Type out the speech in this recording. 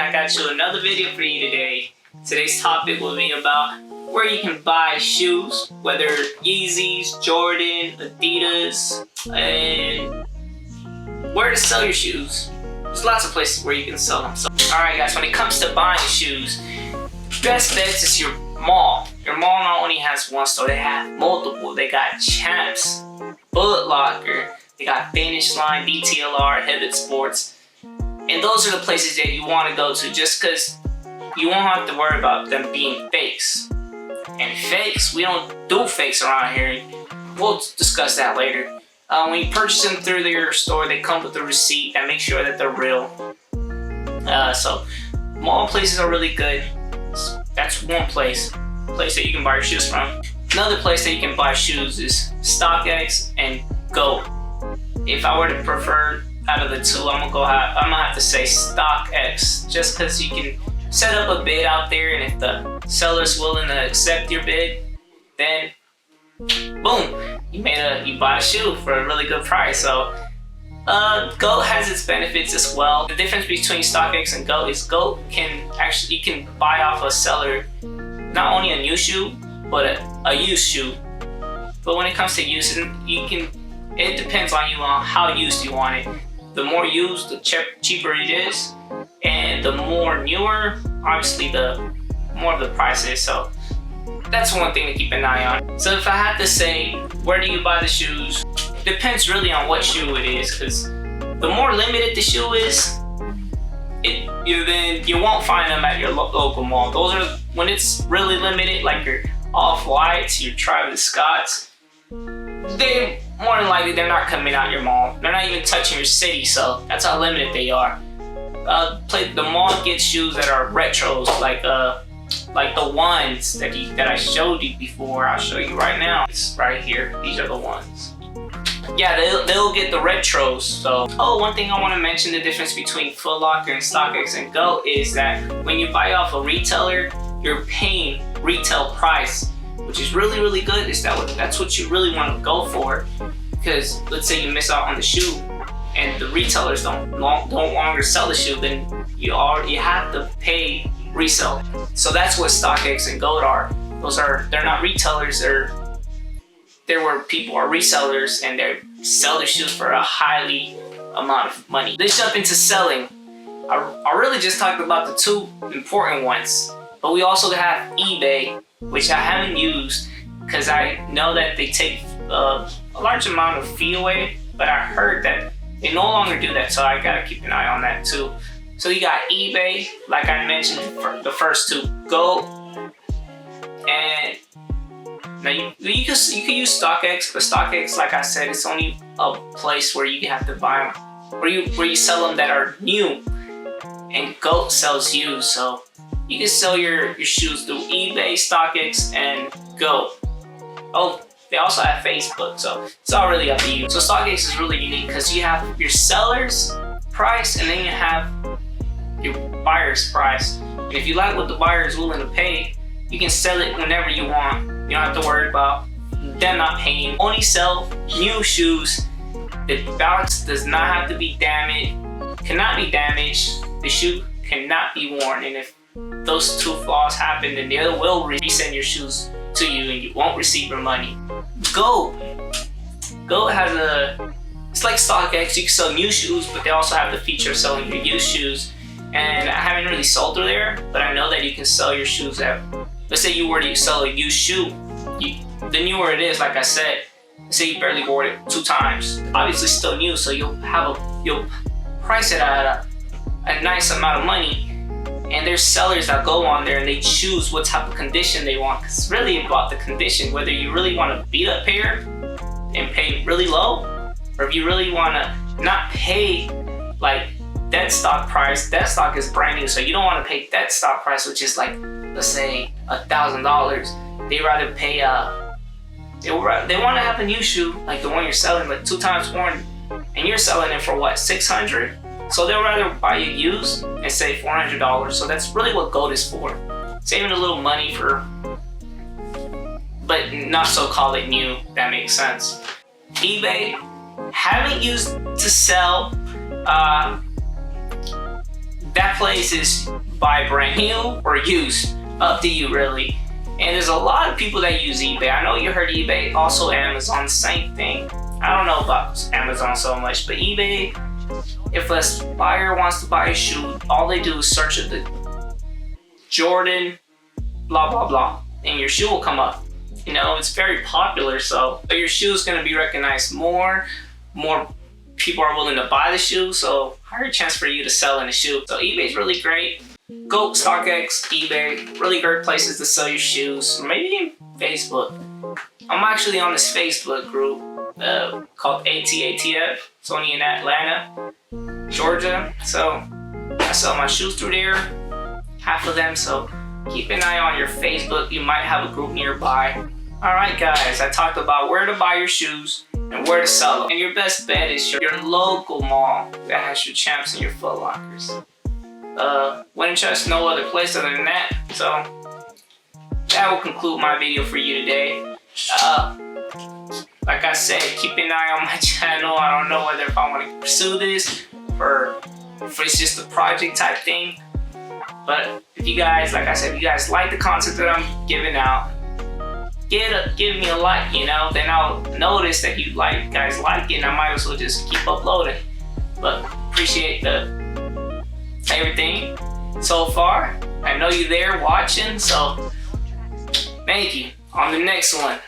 I got you another video for you today. Today's topic will be about where you can buy shoes, whether Yeezys, Jordan, Adidas, and where to sell your shoes. There's lots of places where you can sell them. So, alright guys, when it comes to buying shoes, best bet is your mall. Your mall not only has one store, they have multiple. They got Champs, Foot Locker, they got Finish Line, DTLR, Hibbett Sports. And those are the places that you want to go to just because you won't have to worry about them being fakes. And fakes, we don't do fakes around here. We'll discuss that later. When you purchase them through their store, they come with a receipt and make sure that they're real. So mall places are really good. That's one place that you can buy your shoes from. Another place that you can buy shoes is StockX and GOAT. If I were to prefer out of the two, I'm gonna have to say StockX, just because you can set up a bid out there, and if the seller's willing to accept your bid, then boom, you buy a shoe for a really good price. So GOAT has its benefits as well. The difference between StockX and GOAT is GOAT you can buy off a seller not only a new shoe but a used shoe. But when it comes to using, it depends on you on how used you want it. The more used, the cheaper it is, and the more newer, obviously the more of the price is. So that's one thing to keep an eye on. So if I had to say, where do you buy the shoes? Depends really on what shoe it is, because the more limited the shoe is, you won't find them at your local mall. Those are when it's really limited, like your Off-Whites, your Travis Scotts. More than likely, they're not coming out your mall. They're not even touching your city, so that's how limited they are. The mall gets shoes that are retros, like the ones that I showed you before. I'll show you right now. It's right here. These are the ones. Yeah, they'll get the retros. So, one thing I want to mention, the difference between Foot Locker and StockX and GOAT is that when you buy off a retailer, you're paying retail price, which is really, really good. That's what you really want to go for, because let's say you miss out on the shoe and the retailers don't longer sell the shoe, then you have to pay resale. So that's what StockX and GOAT are. They're not retailers. They're where people are resellers and they sell their shoes for a highly amount of money. Let's jump into selling. I really just talked about the two important ones, but we also have eBay, which I haven't used because I know that they take a large amount of fee away, but I heard that they no longer do that, so I gotta keep an eye on that too. So you got eBay, like I mentioned, the first two, GOAT, and now you can use StockX, but StockX, like I said, it's only a place where you have to buy them, where you sell them that are new, and GOAT sells used. So you can sell your shoes through eBay, StockX, and GOAT. They also have Facebook, so it's all really up to you. So StockX is really unique because you have your seller's price and then you have your buyer's price. And if you like what the buyer is willing to pay, you can sell it whenever you want. You don't have to worry about them not paying. Only sell new shoes. The box does not have to be damaged, cannot be damaged. The shoe cannot be worn, and if those two flaws happen, then they will resend your shoes to you and you won't receive your money. GOAT has it's like StockX. You can sell new shoes, but they also have the feature of selling your used shoes. And I haven't really sold through there, but I know that you can sell your shoes at, let's say you were to sell a used shoe, the newer it is, like I said, say you barely wore it 2 times, obviously still new, so you'll price it at a nice amount of money. And there's sellers that go on there and they choose what type of condition they want. It's really about the condition, whether you really want a beat up pair and pay really low, or if you really want to not pay like dead stock price. Dead stock is brand new, so you don't want to pay dead stock price, which is like, let's say $1,000. They rather pay they want to have a new shoe like the one you're selling, like 2 times worn, and you're selling it for what, $600? So they'll rather buy you used and say $400. So that's really what GOAT is for. Saving a little money but not so call it new, if that makes sense. eBay, haven't used to sell that place is buy brand new or used, up to you really. And there's a lot of people that use eBay. I know you heard eBay, also Amazon, same thing. I don't know about Amazon so much, but eBay, if a buyer wants to buy a shoe, all they do is search at the Jordan, blah, blah, blah, and your shoe will come up. You know, it's very popular, so your shoe is going to be recognized more people are willing to buy the shoe, so higher chance for you to sell in a shoe. So eBay is really great. Go StockX, eBay, really great places to sell your shoes. Maybe even Facebook. I'm actually on this Facebook group called ATATF. It's only in Atlanta, Georgia. So I sell my shoes through there, half of them. So keep an eye on your Facebook. You might have a group nearby. Alright guys, I talked about where to buy your shoes and where to sell them. And your best bet is your local mall that has your Champs and your Foot Lockers. Wouldn't trust no other place other than that. So that will conclude my video for you today. Like I said, keep an eye on my channel. I don't know whether if I want to pursue this or if it's just a project type thing. But if you guys, like I said, if you guys like the content that I'm giving out, give me a like, you know, then I'll notice that you guys like it, and I might as well just keep uploading. But appreciate everything so far. I know you're there watching, so thank you. On the next one.